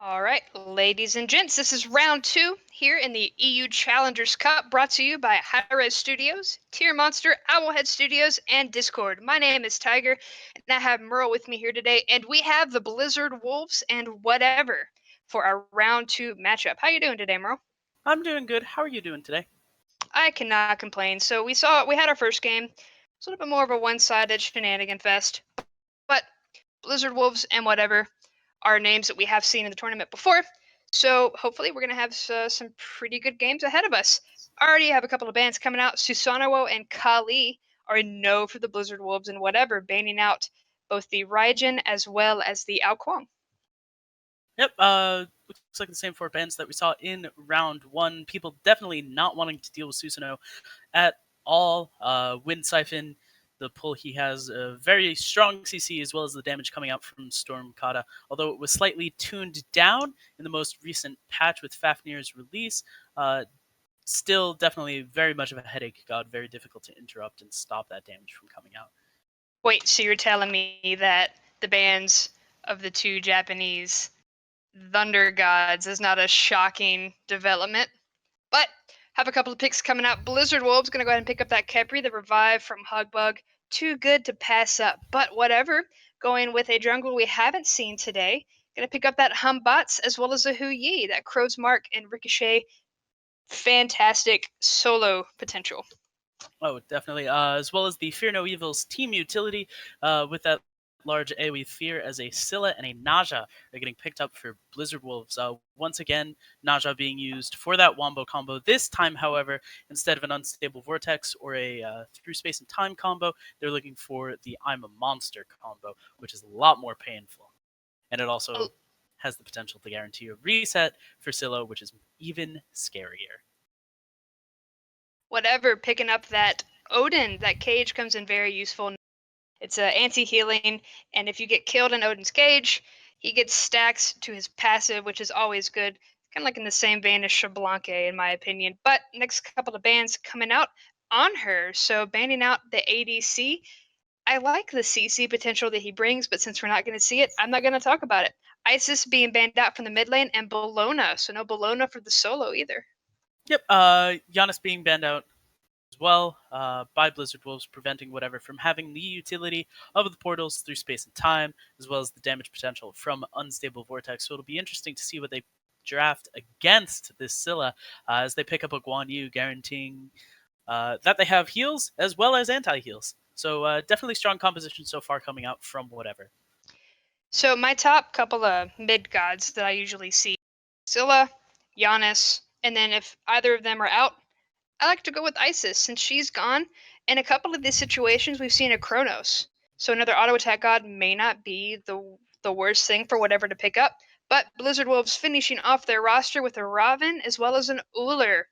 All right, ladies and gents, this is round two here in the EU Challengers Cup, brought to you by hi-rez Studios, Tier Monster, Owlhead Studios, and Discord. My name is Tiger, and I have Merle with me here today, and we have the Blizzard Wolves and whatever for our round two matchup. How you doing today, Merle? I'm doing good. How are you doing today? I cannot complain. So we had our first game. It's a little bit more of a one-sided shenanigan fest, but Blizzard Wolves and whatever are names that we have seen in the tournament before. So hopefully we're going to have some pretty good games ahead of us. I already have a couple of bands coming out. Susanoo and Kali are a no for the Blizzard Wolves and whatever, banning out both the Raijin as well as the Ao Kuang. Yep, looks like the same four bands that we saw in round one. People definitely not wanting to deal with Susanoo at all. Wind Siphon, the pull he has a very strong CC as well as the damage coming out from Storm Kata. Although it was slightly tuned down in the most recent patch with Fafnir's release, still definitely very much of a headache god, very difficult to interrupt and stop that damage from coming out. Wait, so you're telling me that the bands of the two Japanese Thunder Gods is not a shocking development? But have a couple of picks coming out. Blizzard Wolves going to go ahead and pick up that Khepri, the revive from Hugbug. Too good to pass up, but whatever. Going with a jungle we haven't seen today. Going to pick up that Batz as well as a Hu Yi, that Crow's Mark and Ricochet. Fantastic solo potential. Oh, definitely. As well as the Fear No Evil's team utility with that large AoE Fear as a Scylla and a Naja are getting picked up for Blizzard Wolves. Once again, Naja being used for that Wombo combo. This time, however, instead of an Unstable Vortex or a Through Space and Time combo, they're looking for the I'm a Monster combo, which is a lot more painful. And it also has the potential to guarantee a reset for Scylla, which is even scarier. Whatever, picking up that Odin, that cage comes in very useful. It's anti-healing, and if you get killed in Odin's cage, he gets stacks to his passive, which is always good. Kind of like in the same vein as Shablanque, in my opinion. But next couple of bans coming out on her, so banning out the ADC. I like the CC potential that he brings, but since we're not going to see it, I'm not going to talk about it. Isis being banned out from the mid lane, and Bologna, so no Bologna for the solo either. Yep, Giannis being banned out as well by Blizzard Wolves, preventing whatever from having the utility of the portals through space and time, as well as the damage potential from Unstable Vortex. So it'll be interesting to see what they draft against this Scylla as they pick up a Guan Yu, guaranteeing that they have heals as well as anti-heals. So definitely strong composition so far coming out from whatever. So my top couple of mid gods that I usually see, Scylla, Giannis, and then if either of them are out, I like to go with Isis since she's gone. In a couple of these situations, we've seen a Kronos. So another auto attack god may not be the worst thing for whatever to pick up. But Blizzard Wolves finishing off their roster with a Ravana as well as an Ullr.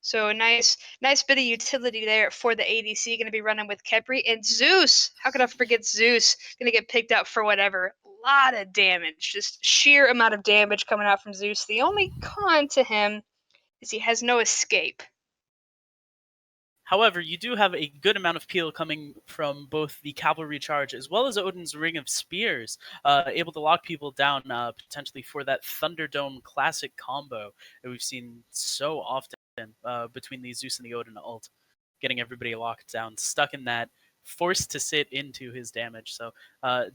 So a nice bit of utility there for the ADC. Going to be running with Khepri and Zeus. How could I forget Zeus? Going to get picked up for whatever. A lot of damage, just sheer amount of damage coming out from Zeus. The only con to him is he has no escape. However, you do have a good amount of peel coming from both the cavalry charge as well as Odin's Ring of Spears, able to lock people down potentially for that Thunderdome classic combo that we've seen so often between the Zeus and the Odin ult, getting everybody locked down, stuck in that, forced to sit into his damage. So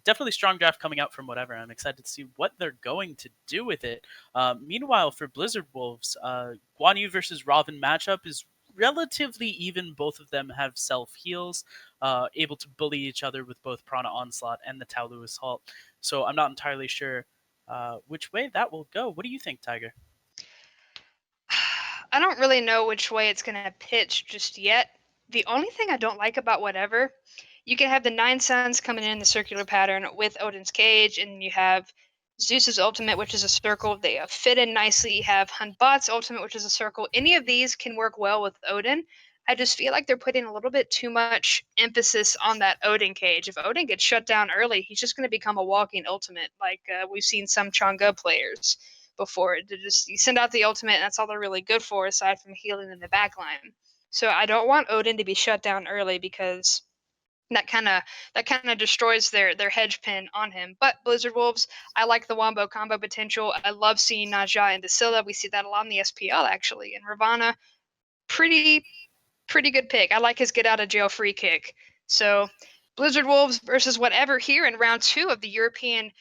definitely strong draft coming out from whatever. I'm excited to see what they're going to do with it. Meanwhile, for Blizzard Wolves, Guan Yu versus Ravana matchup is relatively even. Both of them have self heals, able to bully each other with both Prana Onslaught and the Taolu Assault. So I'm not entirely sure which way that will go. What do you think, Tiger? I don't really know which way it's going to pitch just yet. The only thing I don't like about whatever, you can have the Nine Suns coming in the circular pattern with Odin's Cage, and you have Zeus's ultimate, which is a circle. They fit in nicely. You have Hunbot's ultimate, which is a circle. Any of these can work well with Odin. I just feel like they're putting a little bit too much emphasis on that Odin cage. If Odin gets shut down early, he's just going to become a walking ultimate, like we've seen some Chang'e players before. To just you send out the ultimate, and that's all they're really good for, aside from healing in the backline. So I don't want Odin to be shut down early because And that kind of destroys their hedge pin on him. But Blizzard Wolves, I like the wombo combo potential. I love seeing Naja into Scylla. We see that a lot in the SPL actually. And Ravana, pretty good pick. I like his get out of jail free kick. So Blizzard Wolves versus whatever here in round 2 of the European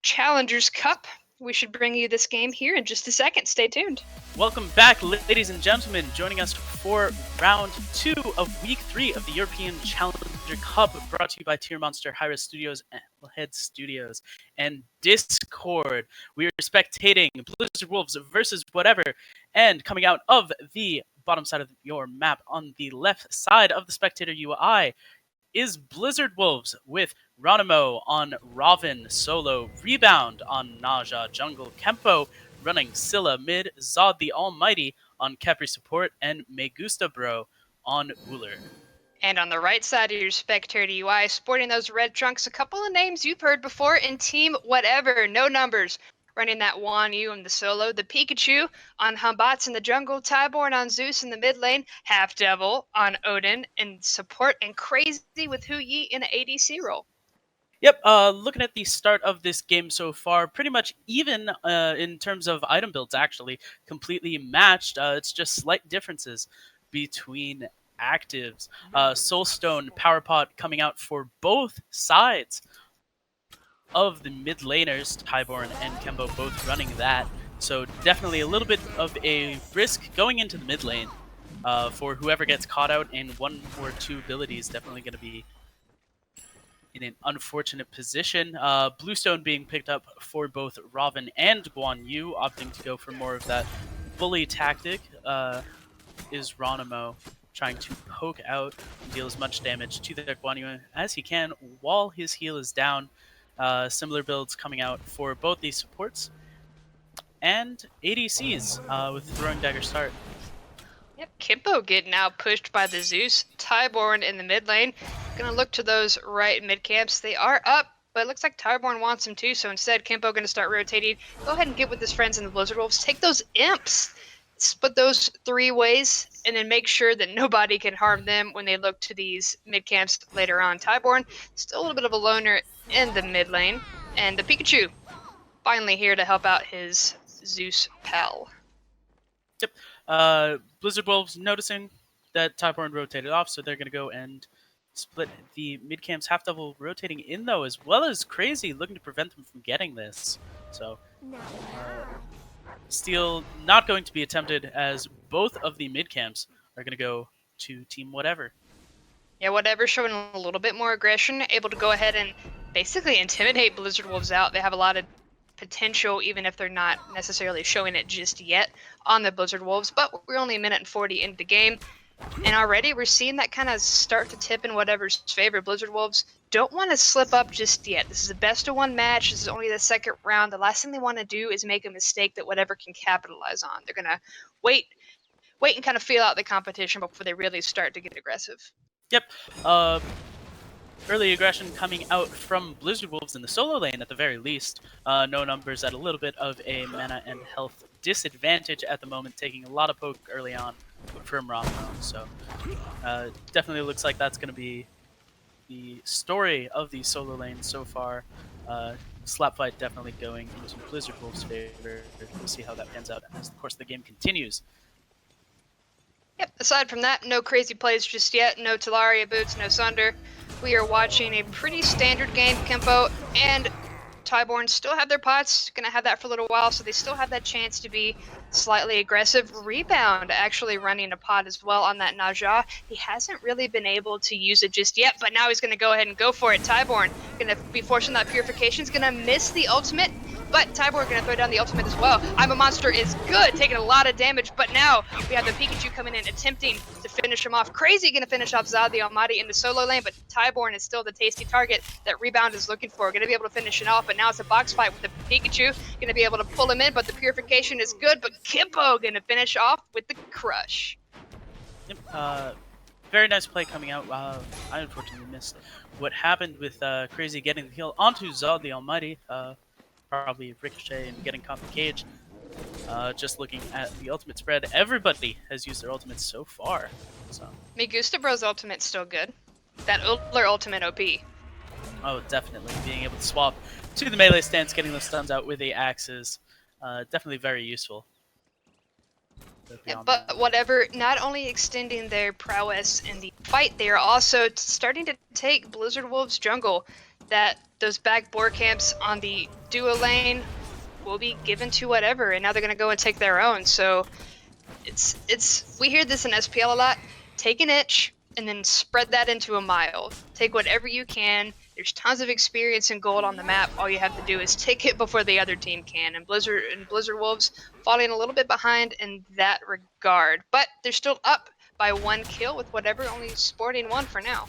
Challengers Cup. We should bring you this game here in just a second. Stay tuned. Welcome back, ladies and gentlemen. Joining us for round 2 of week 3 of the European Challenger Cup, brought to you by Tier Monster, hi-rez Studios, Head Studios, and Discord. We are spectating Blizzard Wolves versus whatever, and coming out of the bottom side of your map on the left side of the spectator UI is Blizzard Wolves with Ronimo on Ravana solo, Rebound on Naja jungle, Kempo running Scylla mid, Zod the Almighty on Khepri support, and Me Gusta Bro on Ullr. And on the right side of your spectator UI, sporting those red trunks, a couple of names you've heard before in Team Whatever, no numbers. Running that Guan Yu in the solo, the Pikachu on Batz in the jungle, Tyborn on Zeus in the mid lane, Half Devil on Odin in support, and Crazy with Hu Yi in an ADC role. Yep, looking at the start of this game so far, pretty much even in terms of item builds, actually, completely matched. It's just slight differences between actives. Soulstone Power Pot coming out for both sides of the mid laners, Tyborn and Kembo both running that. So definitely a little bit of a risk going into the mid lane for whoever gets caught out in 1 or 2 abilities. Definitely going to be in an unfortunate position. Bluestone being picked up for both Ravana and Guan Yu, opting to go for more of that bully tactic is Ronimo, trying to poke out and deal as much damage to the Guan Yu as he can while his heal is down. Similar builds coming out for both these supports and ADCs with Throwing Dagger start. Yep, Kimbo getting out pushed by the Zeus. Tyborn in the mid lane. Gonna look to those right mid camps. They are up, but it looks like Tyborn wants him too, so instead Kimbo gonna start rotating. Go ahead and get with his friends in the Blizzard Wolves. Take those imps! Split those 3 ways, and then make sure that nobody can harm them when they look to these mid camps later on. Tyborn, still a little bit of a loner in the mid lane. And the Pikachu, finally here to help out his Zeus pal. Yep. Blizzard Wolves noticing that Tyborn rotated off, so they're going to go and split the mid camps. Half Devil rotating in, though, as well as Crazy, looking to prevent them from getting this. So, steal not going to be attempted, as both of the mid camps are going to go to Team Whatever. Yeah, Whatever showing a little bit more aggression, able to go ahead and basically intimidate Blizzard Wolves out. They have a lot of potential, even if they're not necessarily showing it just yet on the Blizzard Wolves, but we're only a minute and 40 into the game, and already we're seeing that kind of start to tip in Whatever's favor. Blizzard Wolves don't want to slip up just yet. This is a best of 1 match. This is only the second round. The last thing they want to do is make a mistake that Whatever can capitalize on. They're going to wait and kind of feel out the competition before they really start to get aggressive. Yep. Early aggression coming out from Blizzard Wolves in the solo lane at the very least. No numbers at a little bit of a mana and health disadvantage at the moment, taking a lot of poke early on from Ravana. So definitely looks like that's going to be the story of the solo lane so far. Slap fight definitely going into Blizzard Wolves' favor. We'll see how that pans out as the course of the game continues. Yep, aside from that, no crazy plays just yet. No Talaria boots, no Sunder. We are watching a pretty standard game. Kempo and Tyborn still have their pots. Gonna have that for a little while, so they still have that chance to be slightly aggressive. Rebound actually running a pot as well on that Naja. He hasn't really been able to use it just yet, but now he's gonna go ahead and go for it. Tyborn gonna be forcing that purification. He's gonna miss the ultimate, but Tyborn gonna throw down the ultimate as well. I'm a Monster is good, taking a lot of damage, but now we have the Pikachu coming in, attempting to finish him off. Crazy gonna finish off Zod the Almighty in the solo lane, but Tyborn is still the tasty target that Rebound is looking for. Gonna be able to finish it off, but now it's a box fight with the Pikachu. Gonna be able to pull him in, but the purification is good, but Kimbo gonna finish off with the crush. Yep. Very nice play coming out. I unfortunately missed what happened with Crazy getting the heal onto Zod the Almighty. Probably Ricochet and getting caught in the cage. Just looking at the ultimate spread, everybody has used their ultimates so far. So Me Gusta Bro's ultimate's still good. that Ullr ultimate OP. Oh, definitely. Being able to swap to the melee stance, getting those stuns out with the axes, definitely very useful. But Yeah, beyond that, but whatever, not only extending their prowess in the fight, they are also starting to take Blizzard Wolves jungle. That those back board camps on the duo lane will be given to whatever, and now they're gonna go and take their own. So it's we hear this in SPL a lot. Take an inch and then spread that into a mile. Take whatever you can. There's tons of experience and gold on the map. All you have to do is take it before the other team can. And Blizzard Wolves falling a little bit behind in that regard, but they're still up by 1 kill with whatever, only sporting 1 for now.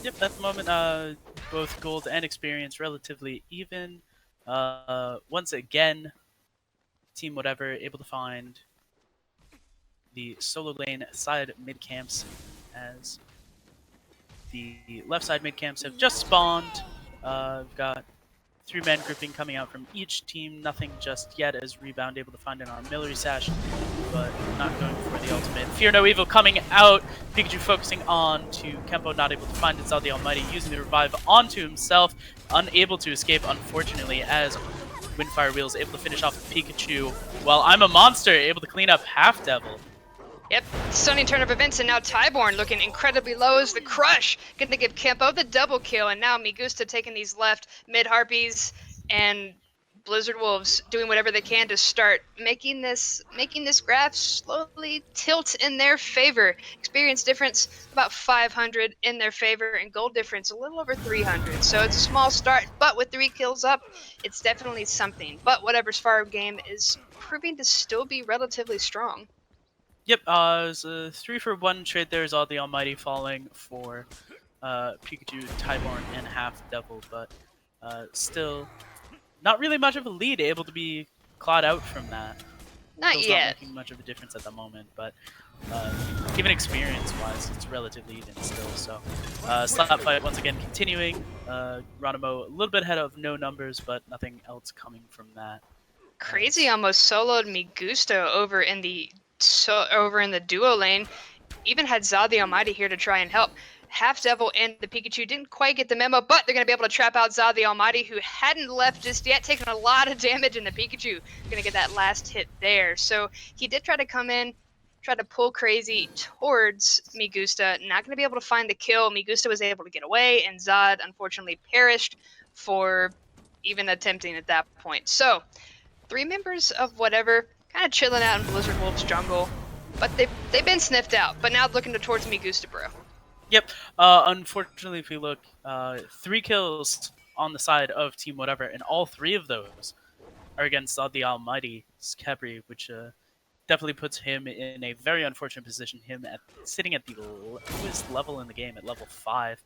yep, at the moment, both gold and experience relatively even. Once again, team whatever able to find the solo lane side mid camps as the left side mid camps have just spawned. We've got 3-man grouping coming out from each team. Nothing just yet as Rebound able to find an artillery sash, but not going for the ultimate. Fear No Evil coming out. Pikachu focusing on to Kempo, not able to find Itzel the Almighty, using the revive onto himself, unable to escape, unfortunately, as Windfire Wheels able to finish off the Pikachu, while I'm a Monster able to clean up Half Devil. Yep, stunning turn of events, and now Tyborn looking incredibly low as the crush. Gonna give Kempo the double kill, and now Migusta taking these left mid Harpies and Blizzard Wolves doing whatever they can to start making this graph slowly tilt in their favor. Experience difference about 500 in their favor, and gold difference a little over 300. So it's a small start, but with 3 kills up, it's definitely something. But whatever's far game is proving to still be relatively strong. Yep, it was a 3-for-1 trade there. Is all the Almighty falling for Pikachu, Tyborn, and Half Devil, but still not really much of a lead, able to be clawed out from that. Not Kill's yet. not making much of a difference at the moment, but even experience-wise, it's relatively even still. So slap fight once again continuing. Ranamo a little bit ahead of no numbers, but nothing else coming from that. Crazy almost soloed Migusta over in the duo lane. Even had Zod the Almighty here to try and help. Half Devil and the Pikachu didn't quite get the memo, but they're going to be able to trap out Zod the Almighty, who hadn't left just yet, taking a lot of damage, and the Pikachu going to get that last hit there. So he did try to come in, try to pull Crazy towards Migusta, not going to be able to find the kill. Migusta was able to get away, and Zod unfortunately perished for even attempting at that point. So 3 members of whatever kind of chilling out in Blizzard Wolves jungle, but they've been sniffed out. But now looking towards Migusta, bro. Yep. Unfortunately, if we look, 3 kills on the side of Team Whatever, and all 3 of those are against the Almighty Khepri, which definitely puts him in a very unfortunate position. Him sitting at the lowest level in the game at level 5,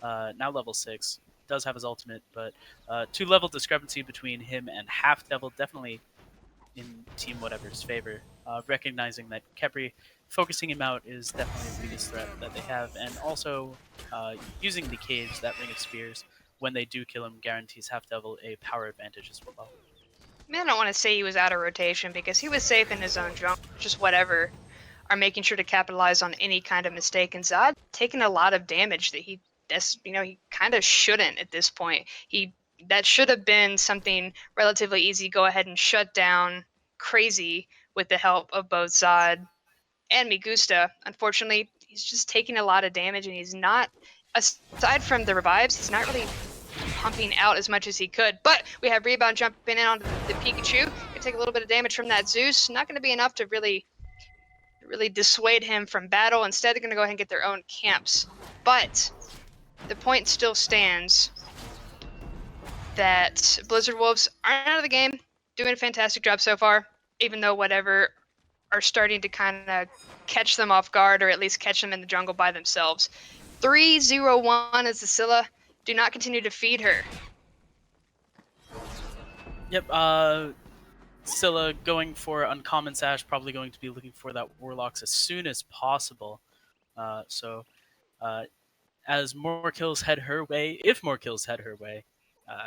now level 6. Does have his ultimate, but 2-level discrepancy between him and Half Devil, definitely in Team Whatever's favor. Recognizing that Khepri focusing him out is definitely the biggest threat that they have, and also using the cage, that Ring of Spears, when they do kill him, guarantees Half Devil a power advantage as well. Man, I don't want to say he was out of rotation because he was safe in his own jungle. Just whatever are making sure to capitalize on any kind of mistake. And Zod taking a lot of damage that he kind of shouldn't at this point. That should have been something relatively easy. Go ahead and shut down Crazy with the help of both Zod and Migusta. Unfortunately, he's just taking a lot of damage, and he's not, aside from the revives, he's not really pumping out as much as he could. But we have Rebound jumping in onto the Pikachu. Gonna take a little bit of damage from that Zeus. Not going to be enough to really dissuade him from battle. Instead, they're going to go ahead and get their own camps. But the point still stands that Blizzard Wolves aren't out of the game, doing a fantastic job so far, even though whatever are starting to kind of catch them off guard, or at least catch them in the jungle by themselves. 3-0-1 is the Scylla. Do not continue to feed her. Yep, Scylla going for Uncommon Sash, probably going to be looking for that Warlocks as soon as possible. So as more kills head her way, if more kills head her way,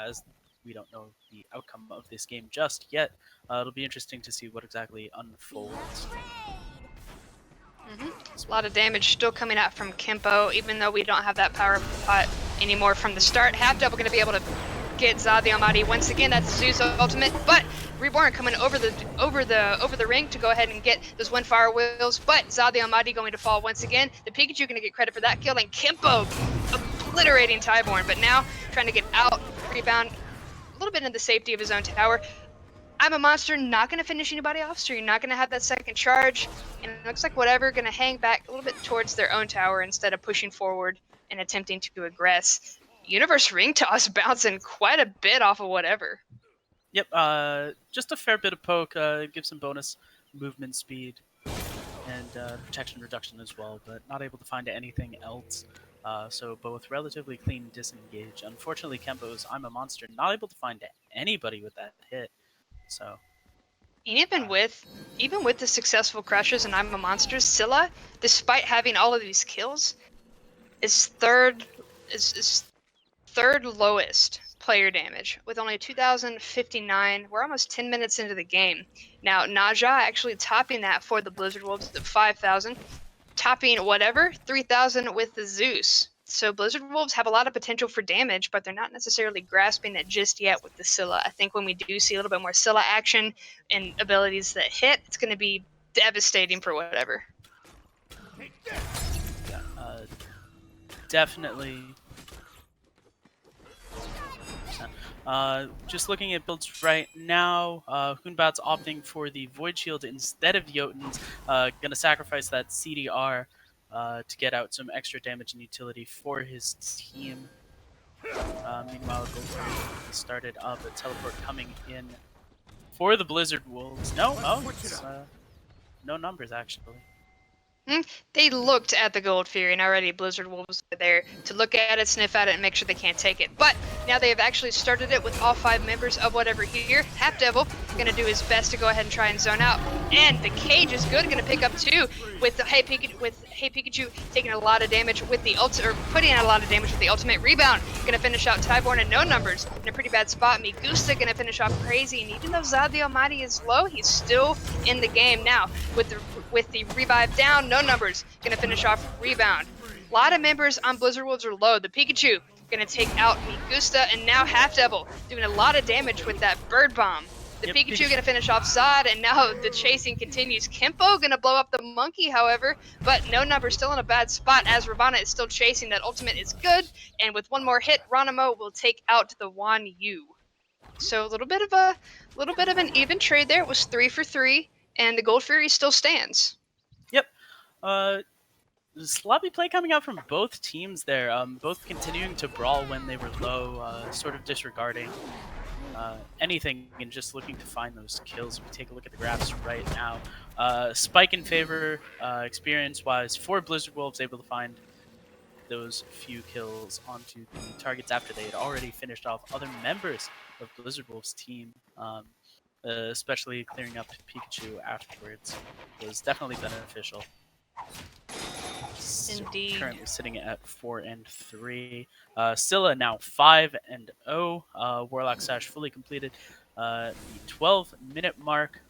as we don't know the outcome of this game just yet, it'll be interesting to see what exactly unfolds. A lot of damage still coming out from Kimpo, even though we don't have that power pot anymore from the start. Half Double going to be able to get Zod the Almighty once again. That's Zeus ultimate, but Reborn coming over the ring to go ahead and get those Windfire Wheels, but Zod the Almighty going to fall once again. The Pikachu going to get credit for that kill, and Kimpo obliterating Tyborn, but now trying to get out, rebound, a little bit in the safety of his own tower. I'm a Monster, not going to finish anybody off, so you're not going to have that second charge, and it looks like whatever going to hang back a little bit towards their own tower instead of pushing forward and attempting to aggress. Universe Ring Toss bouncing quite a bit off of whatever. Yep, just a fair bit of poke, gives some bonus movement speed and protection reduction as well, but not able to find anything else. So both relatively clean disengage. Unfortunately, Kempo's I'm a Monster not able to find anybody with that hit. So even with the successful crushes and I'm a Monster, Scylla, despite having all of these kills, is third lowest player damage with only 2,059. We're almost 10 minutes into the game. Now Naja actually topping that for the Blizzard Wolves at 5,000, topping whatever 3,000 with the Zeus. So Blizzard Wolves have a lot of potential for damage, but they're not necessarily grasping it just yet with the Scylla. I think when we do see a little bit more Scylla action and abilities that hit, it's going to be devastating for whatever. yeah, definitely. Just looking at builds right now, Batz opting for the Void Shield instead of Jotun's. Gonna sacrifice that CDR to get out some extra damage and utility for his team. Meanwhile, Goldberg started up a teleport coming in for the Blizzard Wolves. No numbers actually. They looked at the Gold Fury, and already Blizzard Wolves are there to look at it, sniff at it, and make sure they can't take it. But now they have actually started it with all 5 members of whatever here. Half Devil going to do his best to go ahead and try and zone out, and the cage is good. Going to pick up 2 with the Hey Pikachu taking a lot of damage with the putting in a lot of damage with the ultimate rebound. Going to finish out Tyborn and no numbers in a pretty bad spot. Migusta going to finish off Crazy, and even though Zod the Almighty is low, he's still in the game now with the revive down. No numbers, gonna finish off rebound. A lot of members on Blizzard Wolves are low. The Pikachu gonna take out Migusta, and now Half Devil doing a lot of damage with that Bird Bomb. The Pikachu gonna finish off Zod, and now the chasing continues. Kimpo gonna blow up the monkey, however, but no number still in a bad spot as Ravana is still chasing. That ultimate is good, and with one more hit, Ronimo will take out the Guan Yu. So a little bit of an even trade there. It was 3 for 3, and the Gold Fury still stands. Yep. Sloppy play coming out from both teams there. Both continuing to brawl when they were low, sort of disregarding anything and just looking to find those kills. We take a look at the graphs right now. Spike in favor, experience-wise, for Blizzard Wolves, able to find those few kills onto the targets after they had already finished off other members of Blizzard Wolves' team. Especially clearing up Pikachu afterwards was definitely beneficial. Indeed. Currently sitting at 4 and 3. Scylla now 5 and 0. Warlock Sash fully completed. The 12-minute mark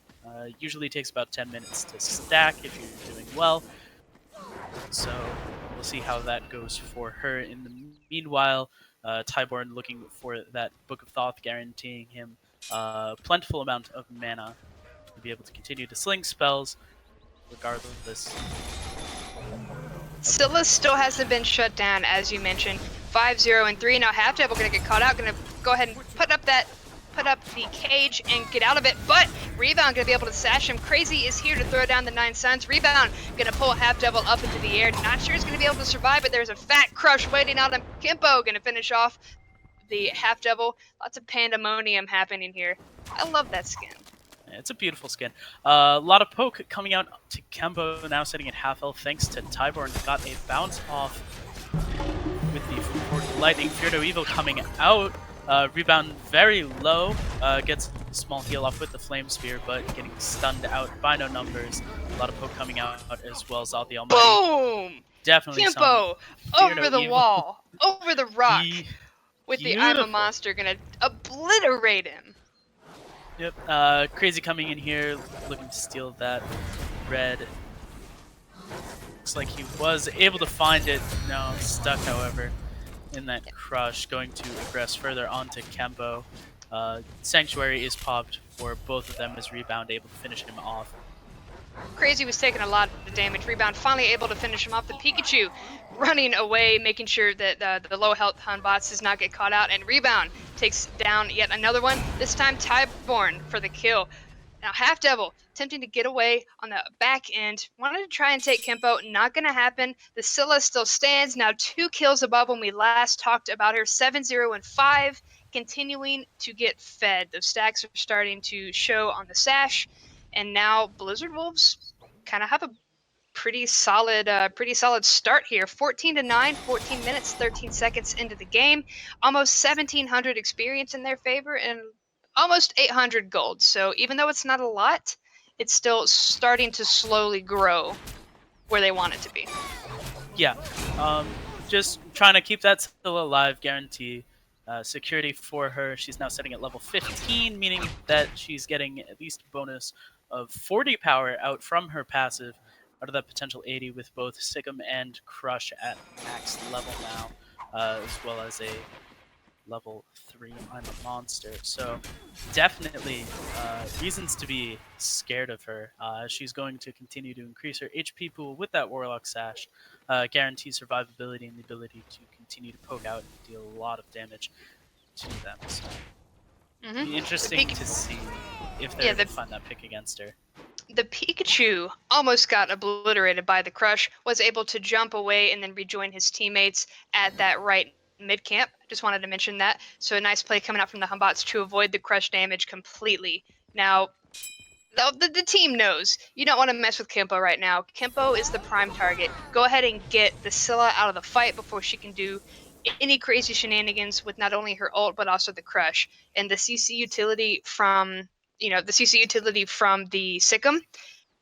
usually takes about 10 minutes to stack if you're doing well. So we'll see how that goes for her. In the meanwhile, Tyborn looking for that Book of Thoth, guaranteeing him plentiful amount of mana to be able to continue to sling spells regardless. Scylla still hasn't been shut down, as you mentioned. 5, 0, and 3. Now Half Devil gonna get caught out. Gonna go ahead and put up the cage and get out of it. But Rebound gonna be able to sash him. Crazy is here to throw down the 9 Suns. Rebound gonna pull Half Devil up into the air. Not sure he's gonna be able to survive, but there's a fat crush waiting on him. Kimpo gonna finish off the Half Devil. Lots of pandemonium happening here. I love that skin. It's a beautiful skin. A lot of poke coming out to Kempo, now sitting at half health thanks to Tyborn. Got a bounce off with the Lightning. Feardo Evil coming out. Rebound very low. Gets a small heal off with the Flame Spear, but getting stunned out by no numbers. A lot of poke coming out as well as Zod the Almighty. Boom! Definitely Kimpo over the wall, over the rock, with the I'm a Beautiful. Monster gonna obliterate him. Yep. Crazy coming in here, looking to steal that red Looks like he was able to find it. No, stuck, however, in that crush, going to aggress further onto Kempo. Sanctuary is popped for both of them as Rebound able to finish him off. Crazy was taking a lot of damage. Rebound finally able to finish him off. The Pikachu running away, making sure that the low health Batz does not get caught out. And Rebound takes down yet another one. This time Tyborn for the kill. Now Half Devil attempting to get away on the back end. Wanted to try and take Kempo. Not going to happen. The Scylla still stands. Now 2 kills above when we last talked about her. 7-0 and 5. Continuing to get fed. Those stacks are starting to show on the sash. And now Blizzard Wolves kind of have a pretty solid start here. 14-9, 14 minutes, 13 seconds into the game. Almost 1,700 experience in their favor and almost 800 gold. So even though it's not a lot, it's still starting to slowly grow where they want it to be. Yeah, just trying to keep that still alive, guarantee security for her. She's now sitting at level 15, meaning that she's getting at least a bonus of 40 power out from her passive, out of that potential 80 with both Sikkim and Crush at max level now, as well as a level 3 I'm a monster. So definitely reasons to be scared of her. She's going to continue to increase her HP pool with that Warlock Sash, guarantee survivability and the ability to continue to poke out and deal a lot of damage to them. So it'll be interesting to see if they're able to find that pick against her. The Pikachu almost got obliterated by the Crush, was able to jump away and then rejoin his teammates at that right mid camp. Just wanted to mention that. So a nice play coming out from the Humbots to avoid the Crush damage completely. Now, the team knows you don't want to mess with Kempo right now. Kempo is the prime target. Go ahead and get the Scylla out of the fight before she can do any crazy shenanigans with not only her ult but also the Crush. And the CC utility from the Sikkim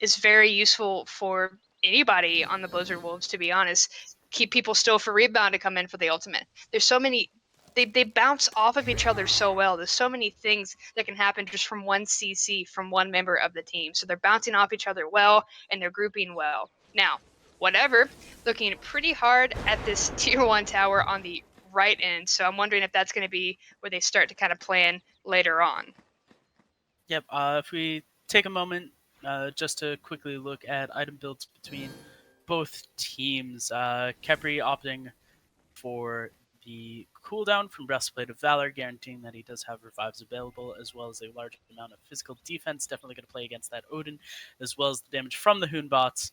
is very useful for anybody on the Blizzard Wolves, to be honest. Keep people still for Rebound to come in for the ultimate. There's so many. They bounce off of each other so well. There's so many things that can happen just from one CC from one member of the team. So they're bouncing off each other well, and they're grouping well. Now, whatever, looking pretty hard at this tier 1 tower on the right end. So I'm wondering if that's going to be where they start to kind of plan later on. Yep, if we take a moment just to quickly look at item builds between both teams. Khepri opting for the cooldown from Breastplate of Valor, guaranteeing that he does have revives available, as well as a large amount of physical defense. Definitely going to play against that Odin, as well as the damage from the Hoonbots.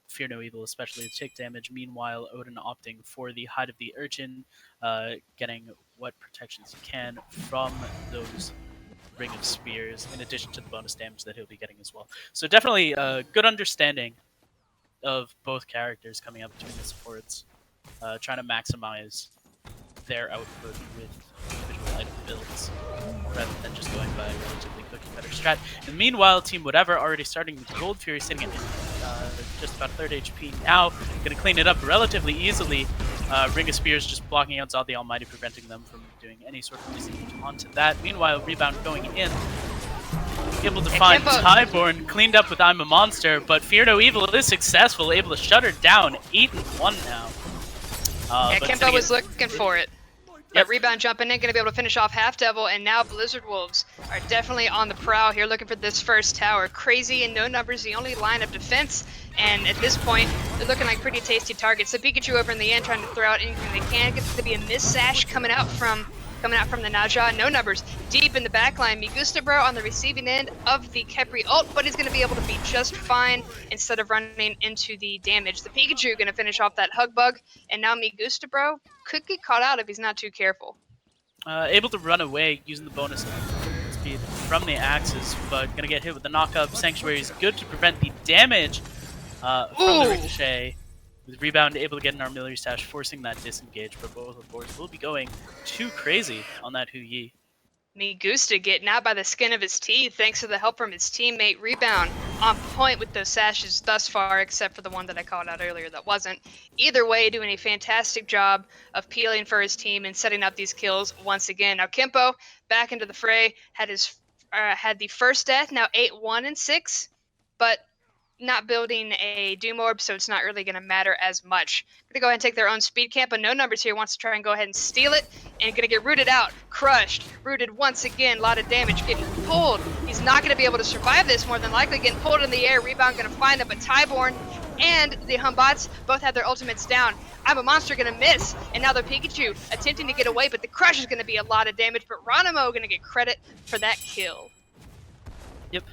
Fear no evil, especially to take damage. Meanwhile, Odin opting for the Hide of the Urchin, getting what protections he can from those Ring of Spears, in addition to the bonus damage that he'll be getting as well. So definitely a good understanding of both characters coming up between the supports, trying to maximize their output with individual item builds, rather than just going by a relatively cookie-cutter strat. And meanwhile, Team Whatever already starting with Gold Fury, sitting at just about 3rd HP now, going to clean it up relatively easily. Ring of Spears just blocking out Zod the Almighty, preventing them from doing any sort of disadvantage onto that. Meanwhile, Rebound going in, able to find Tyborn, cleaned up with I'm a Monster, but Fear No Evil is successful, able to shut her down. 8-1 now. Kempo was looking for it. Yep. Rebound jumping in, going to be able to finish off Half Devil, and now Blizzard Wolves are definitely on the prowl here, looking for this first tower. Crazy and no numbers, the only line of defense, and at this point, they're looking like pretty tasty targets. The Pikachu over in the end trying to throw out anything they can. Gets to be a miss sash coming out from the Naja. No numbers deep in the backline. Megustabro on the receiving end of the Khepri ult, but he's going to be able to be just fine instead of running into the damage. The Pikachu going to finish off that hug bug, and now Megustabro could get caught out if he's not too careful. Able to run away using the bonus speed from the axes, but going to get hit with the knockup. Sanctuary is good to prevent the damage from the ricochet. With Rebound able to get an Armillary Sash, forcing that disengage, but both of course will be going too crazy on that Hu Yi. Megusta getting out by the skin of his teeth thanks to the help from his teammate. Rebound on point with those sashes thus far, except for the one that I called out earlier that wasn't. Either way, doing a fantastic job of peeling for his team and setting up these kills once again. Now Kempo back into the fray, had the first death, now 8-1 and 6, but not building a Doom Orb, so it's not really going to matter as much. Going to go ahead and take their own speed camp, but no numbers here wants to try and go ahead and steal it, and going to get rooted out, crushed, rooted once again, a lot of damage, getting pulled. He's not going to be able to survive this, more than likely getting pulled in the air, rebound going to find him, but Tyborn and the Humbats both have their ultimates down. I'm a Monster going to miss, and now the Pikachu attempting to get away, but the crush is going to be a lot of damage, but Ronimo going to get credit for that kill. Yep.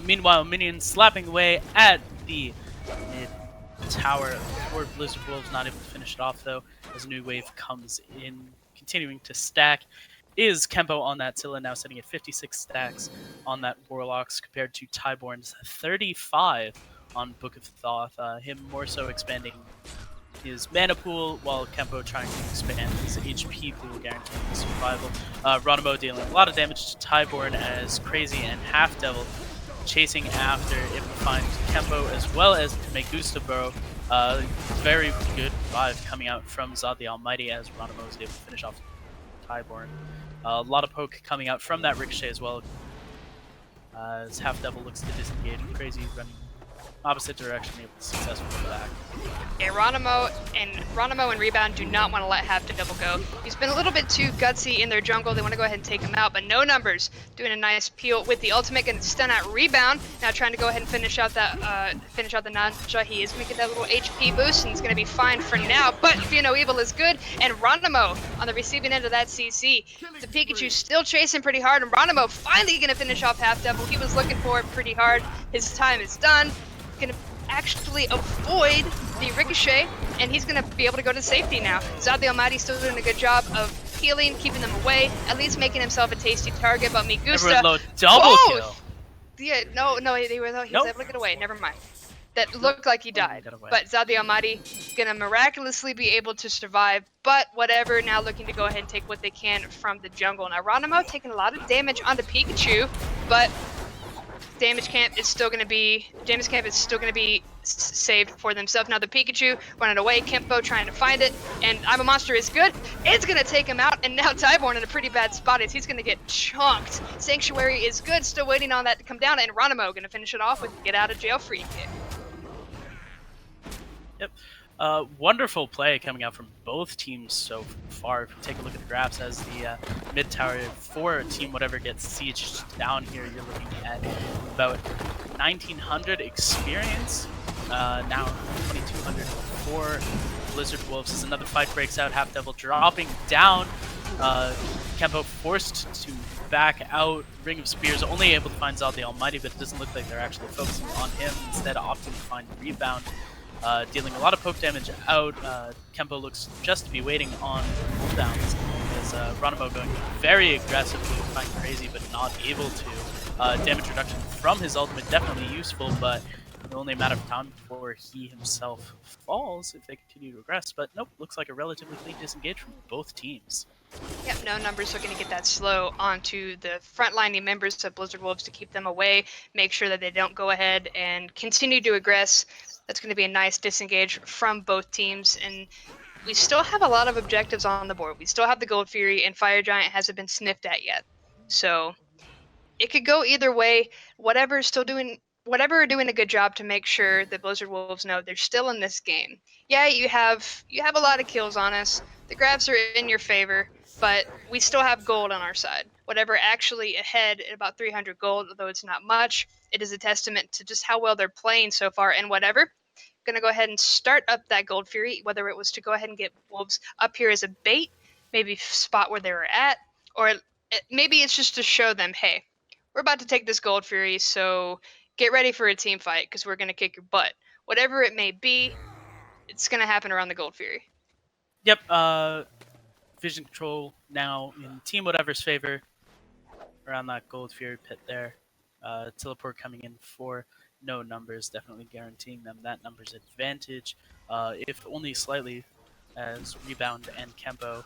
Meanwhile, minions slapping away at the mid tower for Blizzard Wolves, not able to finish it off though, as a new wave comes in, continuing to stack. Is Kempo on that Scylla, now sitting at 56 stacks on that Warlocks compared to Tyborn's 35 on Book of Thoth. Him more so expanding his mana pool, while Kempo trying to expand his HP pool, guaranteeing survival. Ronimo dealing a lot of damage to Tyborn as Crazy and Half Devil chasing after, able to find Kempo as well as to make Gustaburo. Very good revive coming out from Zod the Almighty as Ronimo is able to finish off Tyborn. A lot of poke coming out from that Ricochet as well, as Half Devil looks to disengage. Crazy running opposite direction, able to successfully go back. Yeah, Ronimo and Rebound do not want to let Half Devil go. He's been a little bit too gutsy in their jungle. They want to go ahead and take him out, but no numbers. Doing a nice peel with the ultimate and stun out Rebound. Now trying to go ahead and finish out the Nanja. He is making that little HP boost, and he's going to be fine for now. But Fear No Evil is good, and Ronimo on the receiving end of that CC. The Pikachu still chasing pretty hard, and Ronimo finally going to finish off Half Devil. He was looking for it pretty hard. His time is done. Going to actually avoid the Ricochet, and he's going to be able to go to safety now. Zod the Almighty still doing a good job of healing, keeping them away, at least making himself a tasty target, but Migusta... Double kill! Yeah, no, he was able to get away, never mind. That looked like he died, but Zod the Almighty going to miraculously be able to survive, but whatever, now looking to go ahead and take what they can from the jungle. Now Ronimo taking a lot of damage onto Pikachu, but damage camp is still going to be saved for themselves. Now the Pikachu running away, Kempo trying to find it, and I'm a Monster is good. It's going to take him out, and now Tyborn in a pretty bad spot as he's going to get chunked. Sanctuary is good, still waiting on that to come down, and Ronimo going to finish it off with get out of jail free kick. Yep. Wonderful play coming out from both teams so far. If you take a look at the graphs, as the mid tower for Team Whatever gets sieged down here, you're looking at about 1900 experience. Now 2200 for Blizzard Wolves as another fight breaks out. Half Devil dropping down. Kempo forced to back out. Ring of Spears only able to find Zod the Almighty, but it doesn't look like they're actually focusing on him, instead opting to find Rebound. Dealing a lot of poke damage out. Kempo looks just to be waiting on cooldowns, as Ronimo going very aggressively to find Crazy, but not able to. Damage reduction from his ultimate definitely useful, but only a matter of time before he himself falls if they continue to aggress. But nope, looks like a relatively clean disengage from both teams. Yep, no numbers are going to get that slow onto the frontlining members of Blizzard Wolves to keep them away, make sure that they don't go ahead and continue to aggress. That's going to be a nice disengage from both teams, and we still have a lot of objectives on the board. We still have the Gold Fury, and Fire Giant hasn't been sniffed at yet. So it could go either way. Whatever are doing a good job to make sure that Blizzard Wolves know they're still in this game. Yeah, you have a lot of kills on us. The graphs are in your favor, but we still have gold on our side. Whatever actually ahead at about 300 gold, although it's not much, it is a testament to just how well they're playing so far. And whatever, going to go ahead and start up that Gold Fury, whether it was to go ahead and get Wolves up here as a bait, maybe spot where they were at, or maybe it's just to show them, hey, we're about to take this Gold Fury, so get ready for a team fight because we're going to kick your butt. Whatever it may be, it's going to happen around the Gold Fury. Yep, vision control now in Team Whatever's favor around that Gold Fury pit there. Teleport coming in for no numbers, definitely guaranteeing them that numbers advantage, if only slightly, as Rebound and Kempo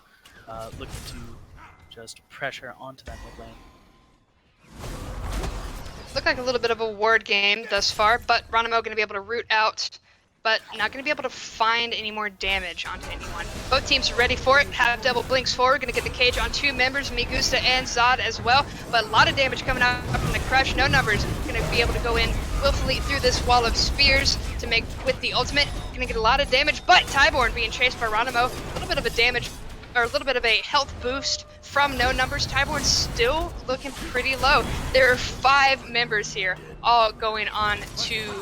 looking to just pressure onto that mid lane. Looked like a little bit of a ward game thus far, but Ronimo going to be able to root out but not going to be able to find any more damage onto anyone. Both teams are ready for it. Half Devil blinks forward, going to get the cage on 2 members, Migusta and Zod as well, but a lot of damage coming out from the crush. No numbers going to be able to go in willfully through this wall of spears to make with the ultimate. Going to get a lot of damage, but Tyborn being chased by Ronimo. A little bit of a damage, or a little bit of a health boost from no numbers. Tyborn's still looking pretty low. There are 5 members here, all going onto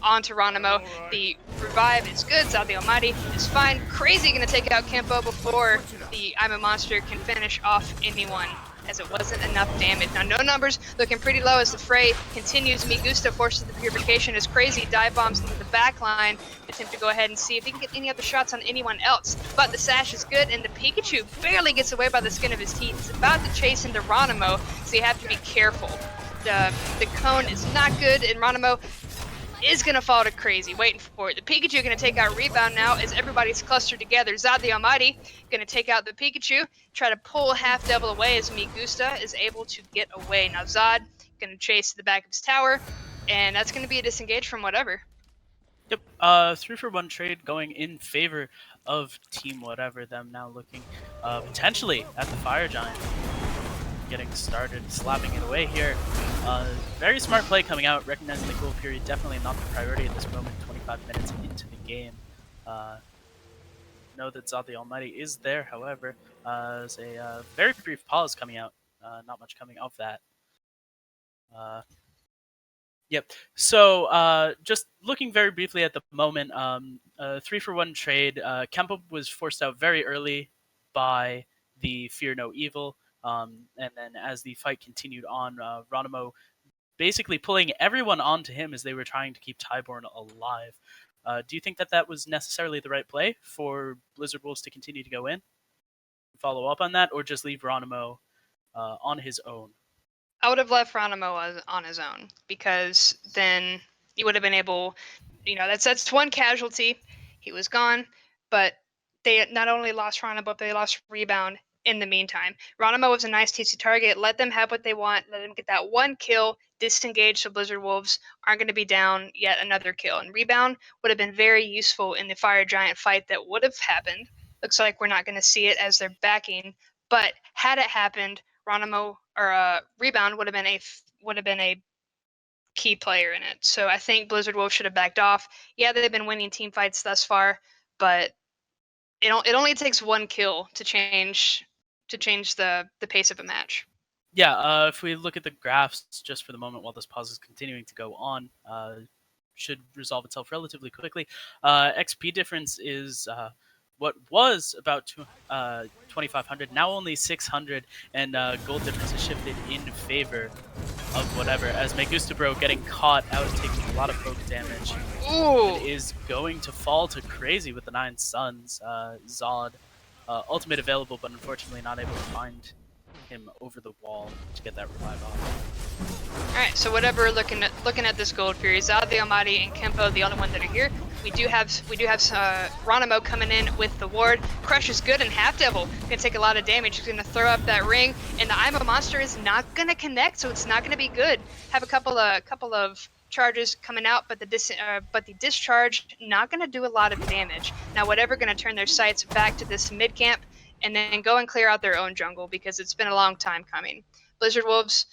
Ronimo. The revive is good. Zod the Almighty is fine. Crazy gonna take out Kempo before the I'm a Monster can finish off anyone, as it wasn't enough damage. Now no numbers looking pretty low as the fray continues. Migusta forces the purification as Crazy dive bombs into the back line, attempt to go ahead and see if he can get any other shots on anyone else. But the sash is good, and the Pikachu barely gets away by the skin of his teeth. It's about to chase into Ronimo, so you have to be careful. The cone is not good, and Ronimo is going to fall to Crazy, waiting for it. The Pikachu going to take out Rebound now as everybody's clustered together. Zod the Almighty going to take out the Pikachu, try to pull Half Devil away as Migusta is able to get away. Now Zod going to chase to the back of his tower, and that's going to be a disengage from whatever. Yep, 3-for-1 trade going in favor of Team Whatever, them now looking potentially at the Fire Giant. Getting started, slapping it away here. Very smart play coming out, recognizing the cool period, definitely not the priority at this moment, 25 minutes into the game. Know that Zod the Almighty is there, however, as a very brief pause coming out, not much coming of that. Yep, so just looking very briefly at the moment, 3-for-1 trade, Kempo was forced out very early by the Fear No Evil. And then as the fight continued on, Ronimo basically pulling everyone onto him as they were trying to keep Tyborn alive. Do you think that that was necessarily the right play for Blizzard Wolves to continue to go in? Follow up on that, or just leave Ronimo on his own? I would have left Ronimo on his own, because then you would have been able, that's one casualty. He was gone, but they not only lost Ronimo, but they lost Rebound in the meantime. Ronimo was a nice TC target. Let them have what they want. Let them get that one kill, disengage, so Blizzard Wolves aren't going to be down yet another kill. And Rebound would have been very useful in the Fire Giant fight that would have happened. Looks like we're not going to see it as they're backing, but had it happened, Ronimo or Rebound would have been a key player in it. So I think Blizzard Wolves should have backed off. Yeah, they've been winning team fights thus far, but it only takes one kill to change the pace of a match. Yeah, if we look at the graphs just for the moment while this pause is continuing to go on, should resolve itself relatively quickly. XP difference is what was about 2,500, now only 600, and gold difference is shifted in favor of Whatever, as Megustabro getting caught out, taking a lot of poke damage. Ooh! It is going to fall to Crazy with the 9 Suns. Zod, ultimate available, but unfortunately not able to find him over the wall to get that revive off. Alright, so Whatever looking at this gold fury. Zod the Almighty and Kempo, the only ones that are here. We do have Ronimo coming in with the ward. Crush is good, and Half Devil gonna take a lot of damage. He's gonna throw up that ring, and the I'm a Monster is not gonna connect, so it's not gonna be good. Have a couple of charges coming out, but the discharge not gonna do a lot of damage. Now Whatever gonna turn their sights back to this mid camp, and then go and clear out their own jungle, because it's been a long time coming. Blizzard Wolves,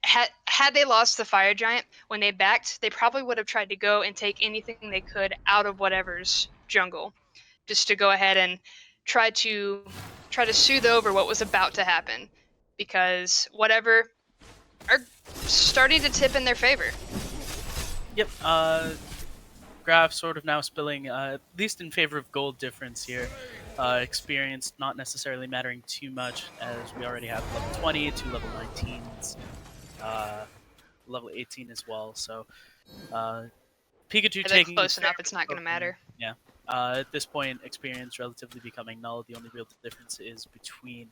had they lost the Fire Giant when they backed, they probably would have tried to go and take anything they could out of Whatever's jungle, just to go ahead and try to soothe over what was about to happen, because Whatever are starting to tip in their favor. Yep, graph sort of now spilling, at least in favor of gold difference here. Experience not necessarily mattering too much, as we already have level 20, 2 level 19s, level 18 as well. So Pikachu taking close enough, it's not going to matter. Yeah. At this point, experience relatively becoming null. The only real difference is between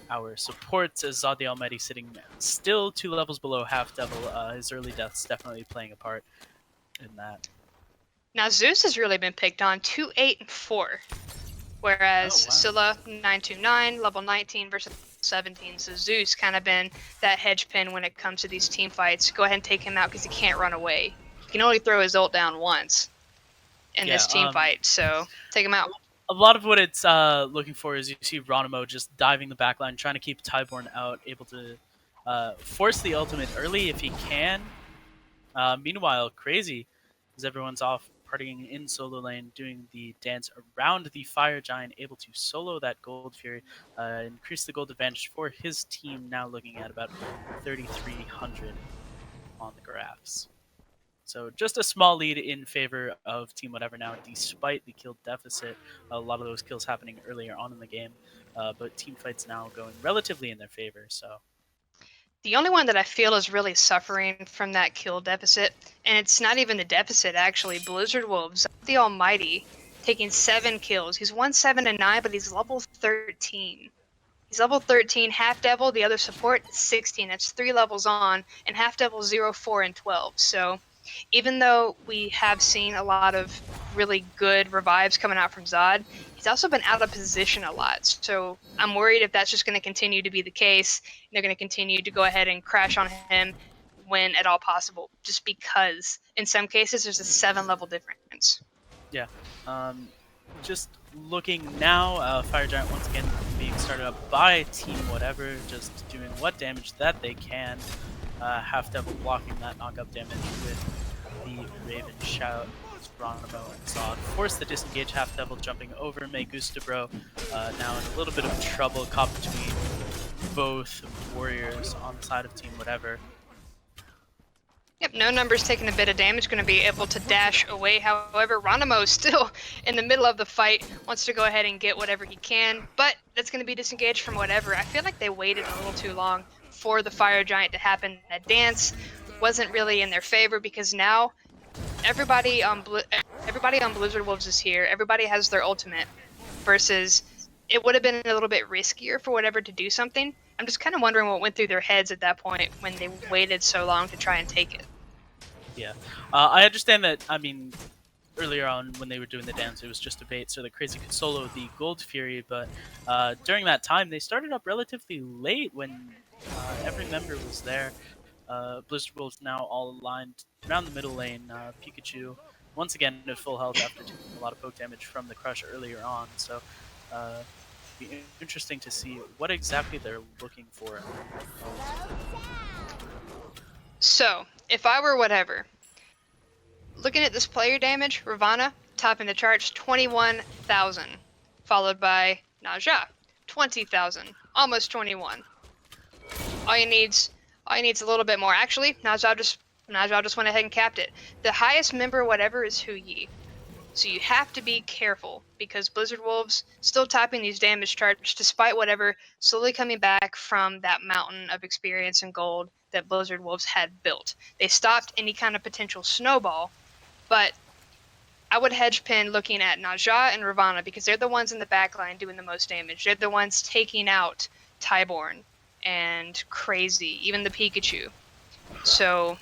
our supports, as Zod the Almighty sitting still 2 levels below Half Devil. His early death's definitely playing a part in that. Now Zeus has really been picked on, 2, 8, and 4. Whereas Scylla, 929, level 19 versus 17. So Zeus kind of been that hedge pin when it comes to these team fights. Go ahead and take him out because he can't run away. He can only throw his ult down once. in this team fight. So take him out. A lot of what it's looking for is you see Ronimo just diving the backline, trying to keep Tyborn out, able to force the ultimate early if he can. Meanwhile, Crazy, as everyone's off partying in solo lane, doing the dance around the Fire Giant, able to solo that Gold Fury, increase the gold advantage for his team, now looking at about 3,300 on the graphs. So just a small lead in favor of Team Whatever now, despite the kill deficit. A lot of those kills happening earlier on in the game, but team fights now going relatively in their favor. So the only one that I feel is really suffering from that kill deficit, and it's not even the deficit actually. Blizzard Wolves, the Almighty, taking 7 kills. He's 1-7 and 9, but he's level 13. He's level 13. Half Devil, the other support, 16. That's 3 levels on, and Half Devil 0, 4, and 12. So even though we have seen a lot of really good revives coming out from Zod, he's also been out of position a lot. So I'm worried if that's just going to continue to be the case. They're going to continue to go ahead and crash on him when at all possible, just because in some cases there's a 7-level difference. Yeah. Just looking now, Fire Giant once again being started up by Team Whatever, just doing what damage that they can. Half Devil blocking that knockup damage with the Raven Shout. Ronimo and Zod force the disengage. Half Devil jumping over May Gustabro, now in a little bit of trouble, caught between both warriors on the side of Team Whatever. Yep, no numbers taking a bit of damage, going to be able to dash away. However, Ronimo is still in the middle of the fight, wants to go ahead and get whatever he can, but that's going to be disengaged from Whatever. I feel like they waited a little too long for the Fire Giant to happen. That dance wasn't really in their favor because now everybody on Blizzard Wolves is here. Everybody has their ultimate, versus it would have been a little bit riskier for Whatever to do something. I'm just kind of wondering what went through their heads at that point when they waited so long to try and take it. Yeah, I understand that. I mean, earlier on when they were doing the dance, it was just a bait so that Crazy could solo the Gold Fury, but during that time, they started up relatively late when every member was there. Blizzard Wolves now all aligned around the middle lane. Pikachu, once again, at full health after taking a lot of poke damage from the Crush earlier on, so it'll be interesting to see what exactly they're looking for. So, if I were Whatever, looking at this player damage, Ravana, topping the charts, 21,000, followed by Naja, 20,000, almost 21. All you need's a little bit more. Actually, Naja just went ahead and capped it. The highest member Whatever is Huyi. So you have to be careful because Blizzard Wolves still topping these damage charts despite Whatever slowly coming back from that mountain of experience and gold that Blizzard Wolves had built. They stopped any kind of potential snowball, but I would hedge pin looking at Naja and Ravana because they're the ones in the backline doing the most damage. They're the ones taking out Tyborn and Crazy, even the Pikachu. So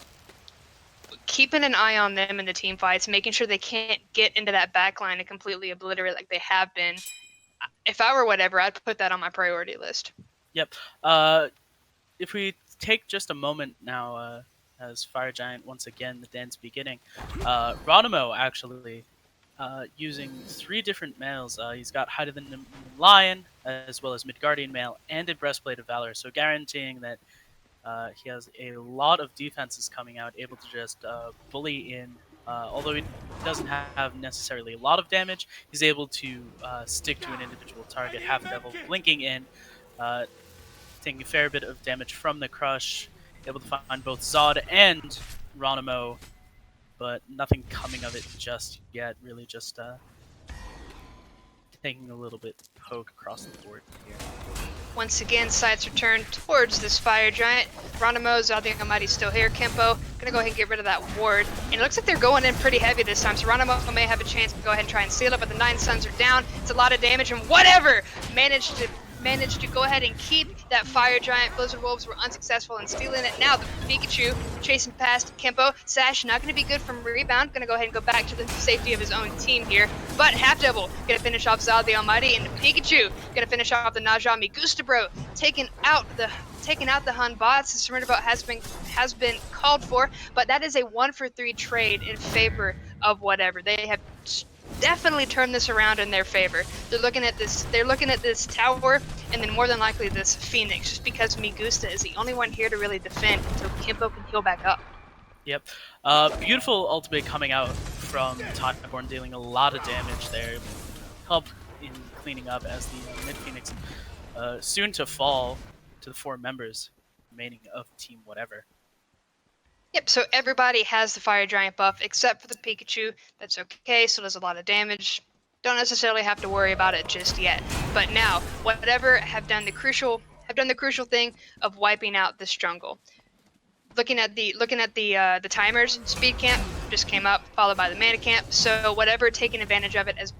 keeping an eye on them in the team fights, making sure they can't get into that backline and completely obliterate like they have been. If I were Whatever, I'd put that on my priority list. Yep. If we take just a moment now, as Fire Giant once again the dance beginning, Ronimo actually using 3 different males. He's got Hide of the Lion as well as Midgardian Mail and a Breastplate of Valor, so guaranteeing that he has a lot of defenses coming out, able to just bully in. Although he doesn't have necessarily a lot of damage, he's able to stick to an individual target. Half Devil blinking in, taking a fair bit of damage from the Crush, able to find both Zod and Ronimo, but nothing coming of it just yet. Really just taking a little bit poke across the board here. Once again, sights are turned towards this Fire Giant. Ronimo, Zod the Almighty still here. Kempo gonna go ahead and get rid of that ward. And it looks like they're going in pretty heavy this time, so Ronimo may have a chance to go ahead and try and seal it, but the 9 Suns are down. It's a lot of damage, and Whatever managed to go ahead and keep that Fire Giant. Blizzard Wolves were unsuccessful in stealing it. Now the Pikachu chasing past Kempo. Sash not going to be good from rebound. Going to go ahead and go back to the safety of his own team here. But Half Devil going to finish off Zod the Almighty, and the Pikachu going to finish off the Najami Gustabro, taking out the Hun bots. The surrender vote has been called for, but that is a 1-for-3 trade in favor of Whatever. They have definitely turn this around in their favor. They're looking at this tower, and then more than likely this Phoenix, just because Migusta is the only one here to really defend until Kimpo can heal back up. Yep. Beautiful ultimate coming out from Tideborn, dealing a lot of damage there. Help in cleaning up as the mid Phoenix soon to fall to the 4 members remaining of Team Whatever. Yep, so everybody has the Fire Giant buff except for the Pikachu. That's okay, so does a lot of damage. Don't necessarily have to worry about it just yet. But now, Whatever have done the crucial thing of wiping out this jungle. Looking at the timers, Speed Camp just came up, followed by the Mana Camp. So Whatever taking advantage of it as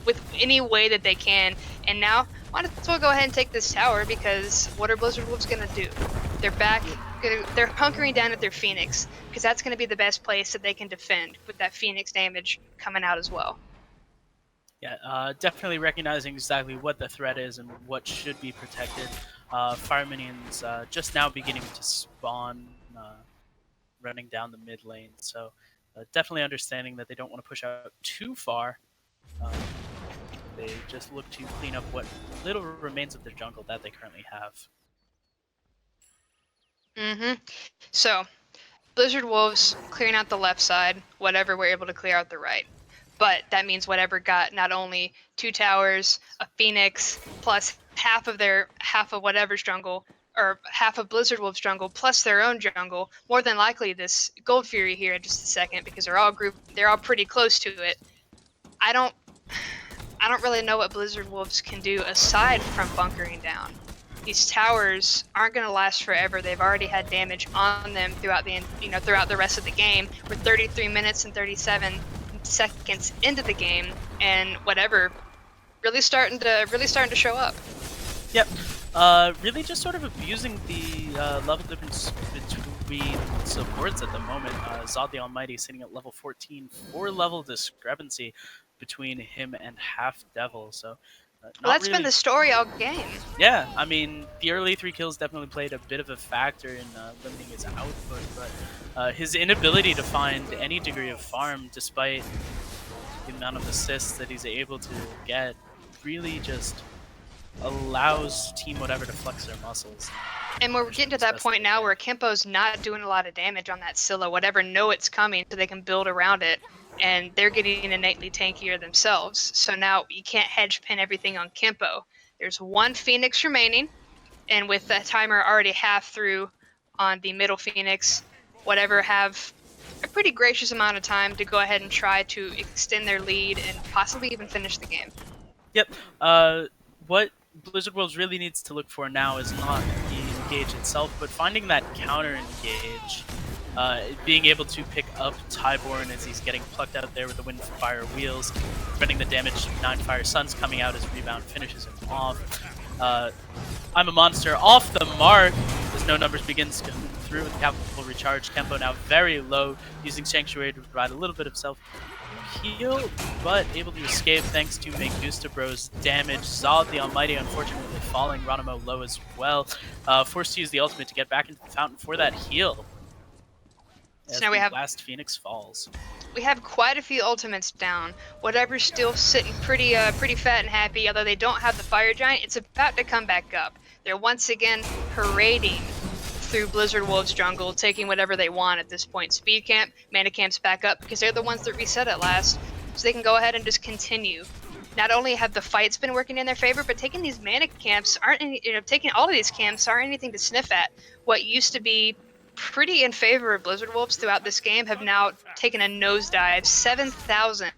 with any way that they can. And now, might as well go ahead and take this tower, because what are Blizzard Wolves gonna do? They're back. They're hunkering down at their Phoenix, because that's going to be the best place that they can defend with that Phoenix damage coming out as well. Yeah, definitely recognizing exactly what the threat is and what should be protected. Fire minions just now beginning to spawn, running down the mid lane, so definitely understanding that they don't want to push out too far. They just look to clean up what little remains of their jungle that they currently have. So, Blizzard Wolves clearing out the left side, Whatever we're able to clear out the right. But that means Whatever got not only 2 towers, a Phoenix, plus half of Whatever's jungle, or half of Blizzard Wolves' jungle, plus their own jungle. More than likely this Gold Fury here in just a second, because they're all pretty close to it. I don't really know what Blizzard Wolves can do aside from bunkering down. These towers aren't going to last forever. They've already had damage on them throughout the rest of the game. We're 33 minutes and 37 seconds into the game, and Whatever really starting to show up. Yep. Really just sort of abusing the level difference between supports at the moment. Zod the Almighty sitting at level 14, 4-level discrepancy between him and Half Devil. So Well, that's been the story all game. Yeah, I mean, the early 3 kills definitely played a bit of a factor in limiting his output, but his inability to find any degree of farm, despite the amount of assists that he's able to get, really just allows Team Whatever to flex their muscles. And we're getting to that point now where Kimpo's not doing a lot of damage on that Scylla. Whatever know it's coming, so they can build around it. And they're getting innately tankier themselves. So now you can't hedge pin everything on Kimpo. There's 1 Phoenix remaining, and with the timer already half through on the middle Phoenix, Whatever have a pretty gracious amount of time to go ahead and try to extend their lead and possibly even finish the game. Yep. What Blizzard Wolves really needs to look for now is not the engage itself, but finding that counter engage. Being able to pick up Tideborn as he's getting plucked out there with the Wind Fire Wheels, preventing the damage. 9 Fire Suns coming out as Rebound finishes him off. I'm a Monster off the mark as No Numbers begins to come through with the Capital Recharge. Tempo now very low, using Sanctuary to provide a little bit of self-heal, but able to escape thanks to Mangusta Bro's damage. Zod the Almighty unfortunately falling, Ronimo low as well. Forced to use the ultimate to get back into the fountain for that heal. So now we have last Phoenix falls. We have quite a few ultimates down. Whatever's still sitting pretty fat and happy, although they don't have the Fire Giant. It's about to come back up. They're once again parading through Blizzard Wolves jungle, taking whatever they want at this point. Speed Camp, Mana Camp's back up because they're the ones that reset it last, so they can go ahead and just continue. Not only have the fights been working in their favor, but taking these Mana Camps taking all of these camps aren't anything to sniff at. What used to be pretty in favor of Blizzard Wolves throughout this game have now taken a nosedive, 7,000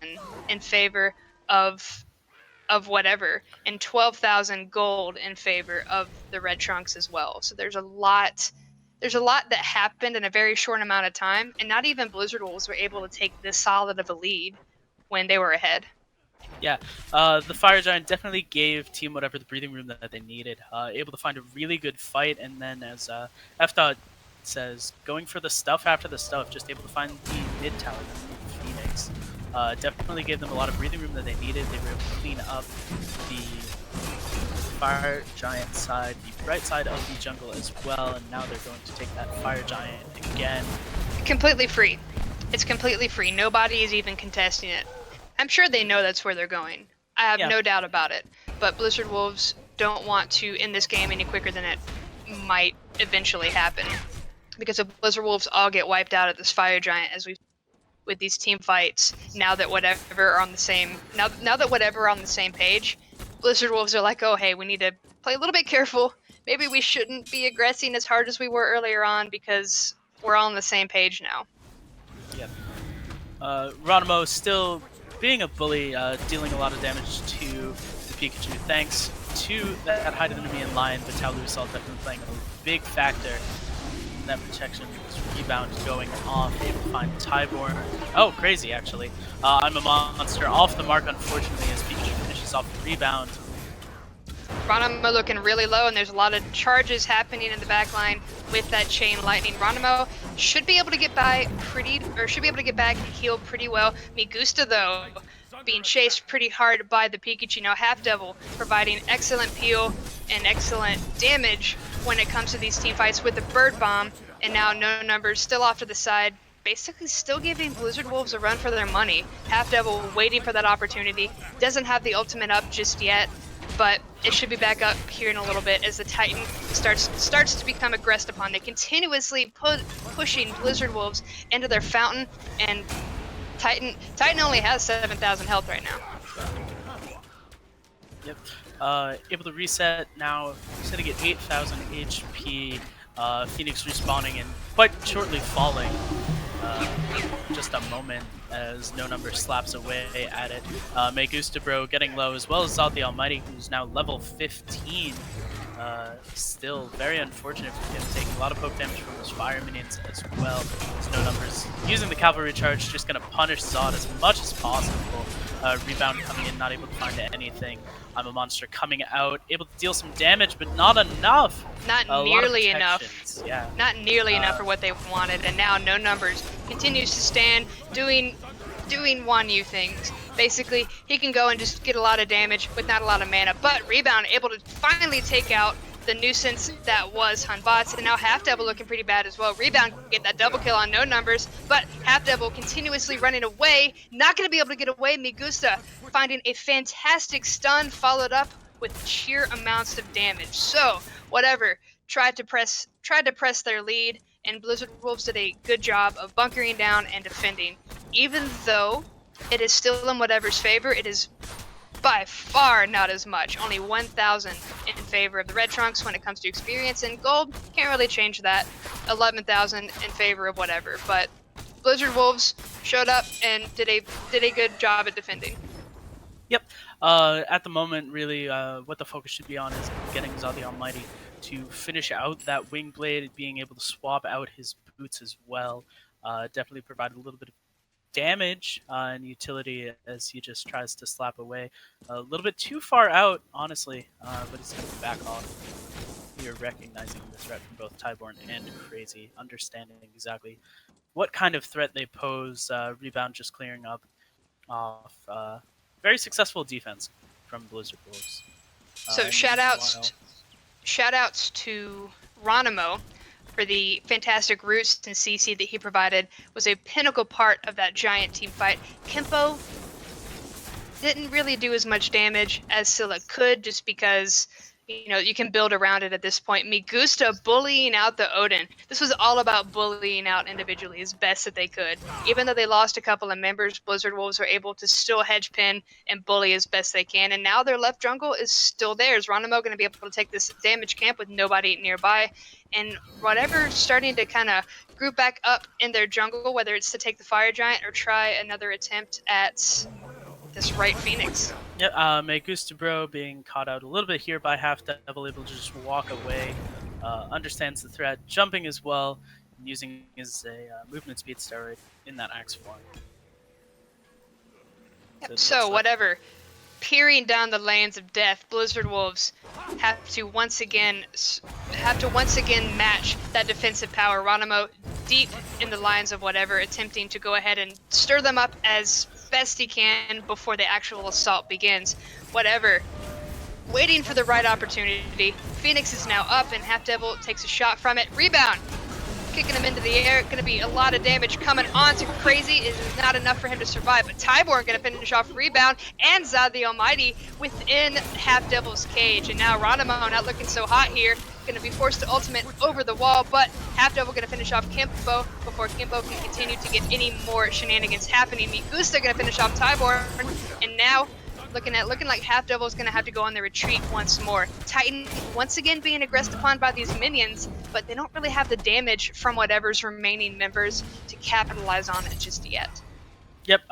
in favor of Whatever, and 12,000 gold in favor of the Red Trunks as well. So there's a lot that happened in a very short amount of time, and not even Blizzard Wolves were able to take this solid of a lead when they were ahead. Yeah, the Fire Giant definitely gave Team Whatever the breathing room that they needed. Able to find a really good fight, and then as F-Dot says, going for the stuff after the stuff, just able to find the mid tower, the Phoenix. Definitely gave them a lot of breathing room that they needed. They were able to clean up the Fire Giant side, the right side of the jungle as well, and now they're going to take that Fire Giant again. Completely free. It's completely free. Nobody is even contesting it. I'm sure they know that's where they're going. I have Yeah. no doubt about it. But Blizzard Wolves don't want to end this game any quicker than it might eventually happen. Because if Blizzard Wolves all get wiped out at this Fire Giant, as we with these team fights, now that whatever are on the same page, Blizzard Wolves are like, oh hey, we need to play a little bit careful. Maybe we shouldn't be aggressing as hard as we were earlier on because we're all on the same page now. Yep. Ronimo still being a bully, dealing a lot of damage to the Pikachu, thanks to that hidden enemy in line, but Talusol definitely playing a big factor in that protection. Rebound going off, able to find Tyborn. Oh, crazy actually. I'm a monster off the mark, unfortunately, as Pikachu finishes off the rebound. Ronimo looking really low, and there's a lot of charges happening in the back line with that chain lightning. Ronimo should be able to get back and heal pretty well. Migusta, though, being chased pretty hard by the Pikachu. Now Half Devil providing excellent peel and excellent damage when it comes to these team fights with the Bird Bomb, and now No Numbers still off to the side, basically still giving Blizzard Wolves a run for their money. Half Devil waiting for that opportunity, doesn't have the ultimate up just yet, but it should be back up here in a little bit as the Titan starts to become aggressed upon. They continuously pushing Blizzard Wolves into their fountain, and Titan only has 7,000 health right now. Yep. Able to reset now, sitting at 8,000 HP. Phoenix respawning and quite shortly falling. Just a moment as No Number slaps away at it. Megustabro getting low, as well as Zod the Almighty, who's now level 15. Still very unfortunate for him, taking a lot of poke damage from those fire minions as well. As No Numbers using the cavalry charge, just going to punish Zod as much as possible. Rebound coming in, not able to find anything. I'm a monster coming out, able to deal some damage, but not enough. Not nearly enough. Yeah. Not nearly enough for what they wanted, and now No Numbers continues to stand, doing Guan Yu things. Basically, he can go and just get a lot of damage with not a lot of mana, but Rebound able to finally take out the nuisance that was Batz, and now Half Devil looking pretty bad as well. Rebound get that double kill on No Numbers, but Half Devil continuously running away, not going to be able to get away. Migusta finding a fantastic stun, followed up with sheer amounts of damage. So, whatever, tried to press their lead, and Blizzard Wolves did a good job of bunkering down and defending. Even though it is still in whatever's favor, it is by far not as much. Only 1,000 in favor of the Red Trunks when it comes to experience, and gold can't really change that. 11,000 in favor of whatever. But Blizzard Wolves showed up and did a good job at defending. Yep. At the moment, really, what the focus should be on is getting Zod the Almighty to finish out that Wing Blade, being able to swap out his boots as well. Definitely provided a little bit of damage and utility as he just tries to slap away. A little bit too far out, honestly, but he's going to back off. You're recognizing the threat from both Tyborn and Crazy, understanding exactly what kind of threat they pose. Rebound just clearing up off. Very successful defense from Blizzard Wolves. So shoutouts to Ronimo for the fantastic roots and CC that he provided. Was a pinnacle part of that giant team fight. Kempo didn't really do as much damage as Scylla could, just because you can build around it at this point. Migusta bullying out the Odin. This was all about bullying out individually as best that they could. Even though they lost a couple of members, Blizzard Wolves were able to still hedge pin and bully as best they can. And now their left jungle is still theirs. Ronimo going to be able to take this damage camp with nobody nearby. And whatever starting to kind of group back up in their jungle, whether it's to take the Fire Giant or try another attempt at this right Phoenix. Yeah, Megustabro being caught out a little bit here by Half Devil, able to just walk away, understands the threat, jumping as well, and using his movement speed steroid in that axe form. Yep. So whatever, peering down the lanes of death, Blizzard Wolves have to once again match that defensive power. Ronimo deep in the lines of whatever, attempting to go ahead and stir them up as best he can before the actual assault begins. Whatever, waiting for the right opportunity. Phoenix is now up, and Half Devil takes a shot from it. Rebound kicking him into the air. Going to be a lot of damage coming on to Crazy. It is not enough for him to survive, but Tyborn going to finish off Rebound and Zod the Almighty within Half Devil's cage. And now Ronimo not looking so hot here. Going to be forced to ultimate over the wall, but Half Devil going to finish off Kimbo before Kimbo can continue to get any more shenanigans happening. Migusta going to finish off Tyborn, and now looking like Half Devil is going to have to go on the retreat once more. Titan once again being aggressed upon by these minions, but they don't really have the damage from whatever's remaining members to capitalize on it just yet. Yep,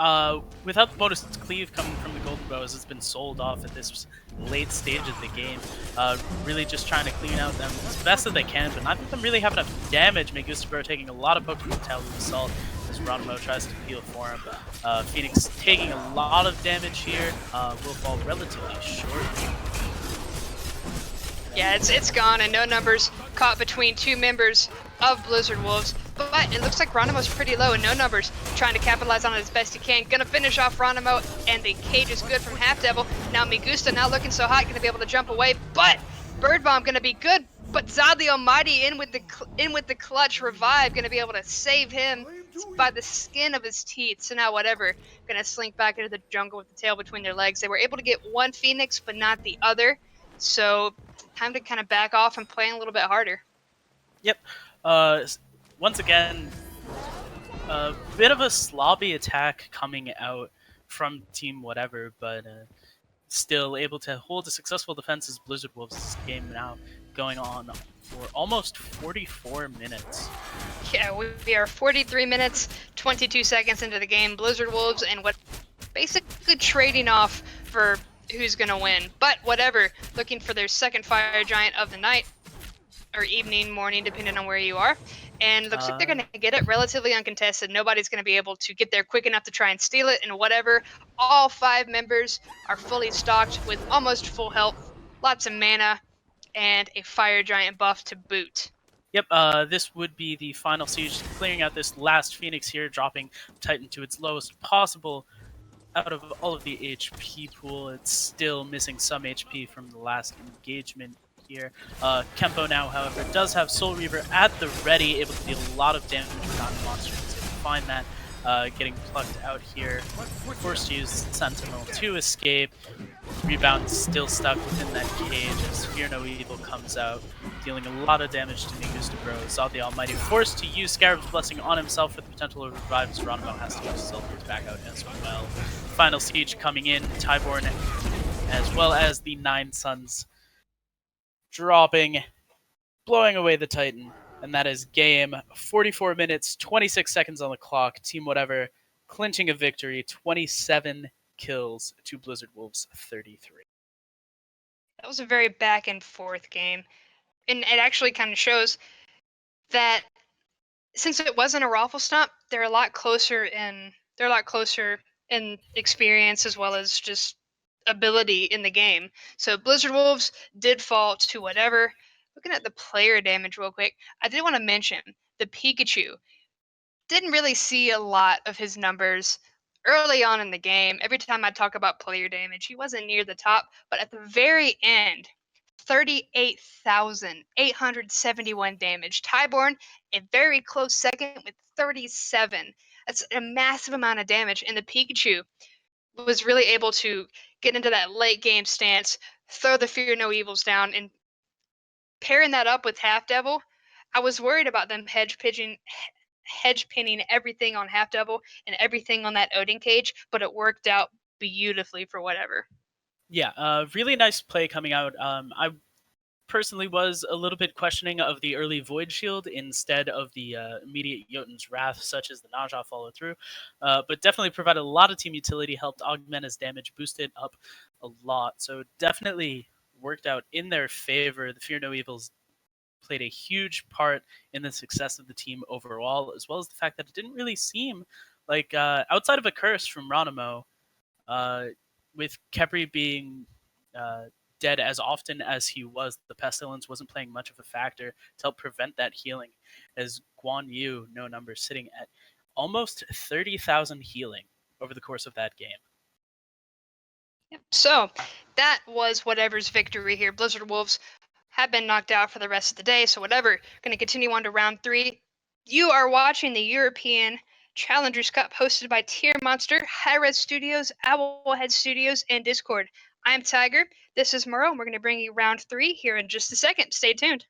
without the bonus cleave coming from the Golden Bows, it's been sold off at this late stage of the game. Really just trying to clean out them as best as they can, but not them really have enough damage. Megustabro taking a lot of pokes from the Tail of Assault as Ronimo tries to heal for him. Phoenix taking a lot of damage here, will fall relatively short. Yeah, it's gone, and no numbers caught between two members of Blizzard Wolves. But it looks like Ronimo's pretty low, and no numbers trying to capitalize on it as best he can. Gonna finish off Ronimo, and the cage is good from Half Devil. Now Migusta not looking so hot, gonna be able to jump away, but Bird Bomb gonna be good. But Zod the Almighty in with the clutch revive, gonna be able to save him by the skin of his teeth. So now whatever, gonna slink back into the jungle with the tail between their legs. They were able to get one Phoenix, but not the other. So time to kind of back off and play a little bit harder. Yep. Once again, a bit of a slobby attack coming out from Team Whatever, but still able to hold a successful defense as Blizzard Wolves. This game now going on for almost 44 minutes. Yeah, we are 43 minutes, 22 seconds into the game. Blizzard Wolves and what basically trading off for who's going to win. But whatever, looking for their second Fire Giant of the night, or evening, morning, depending on where you are. And looks like they're going to get it relatively uncontested. Nobody's going to be able to get there quick enough to try and steal it, and whatever. All 5 members are fully stocked with almost full health, lots of mana, and a Fire Giant buff to boot. Yep, this would be the final siege, clearing out this last Phoenix here, dropping Titan to its lowest possible. Out of all of the HP pool, it's still missing some HP from the last engagement here. Kempo now, however, does have Soul Reaver at the ready, able to deal a lot of damage without a monster. So you find that getting plucked out here. Forced to use Sentinel to escape. Rebound still stuck within that cage as Fear No Evil comes out, dealing a lot of damage to Migusta-bro. Zod the Almighty forced to use Scarab's Blessing on himself with the potential to revive as Ronimo has to use Silver to back out as well. Final siege coming in, Tyborn as well as the 9 Suns dropping, blowing away the Titan, and that is game. 44 minutes, 26 seconds on the clock. Team Whatever clinching a victory, 27 kills to Blizzard Wolves 33. That was a very back and forth game, and it actually kind of shows that since it wasn't a raffle stomp, they're a lot closer in experience as well as just ability in the game. So Blizzard Wolves did fall to Whatever. Looking at the player damage real quick, I did want to mention the Pikachu. Didn't really see a lot of his numbers early on in the game. Every time I talk about player damage, he wasn't near the top, but at the very end, 38,871 damage. Tyborn, a very close second with 37. That's a massive amount of damage, and the Pikachu was really able to get into that late game stance, throw the Fear No Evils down, and pairing that up with Half Devil, I was worried about them hedge pinning everything on Half Devil and everything on that Odin cage, but it worked out beautifully for Whatever. Yeah, really nice play coming out. I personally was a little bit questioning of the early Void Shield instead of the immediate Jotun's Wrath, such as the Naja follow through, but definitely provided a lot of team utility, helped augment his damage, boosted up a lot, so definitely worked out in their favor. The Fear No Evils played a huge part in the success of the team overall, as well as the fact that it didn't really seem like, outside of a curse from Ronimo, with Khepri being dead as often as he was, the Pestilence wasn't playing much of a factor to help prevent that healing, as Guan Yu, no number, sitting at almost 30,000 healing over the course of that game. Yep. So that was Whatever's victory here. Blizzard Wolves have been knocked out for the rest of the day, so Whatever going to continue on to round 3. You are watching the European Challengers Cup hosted by Tier Monster, hi-rez Studios, Owlhead Studios, and Discord. I'm Tiger. This is Murrow, and we're going to bring you round 3 here in just a second. Stay tuned.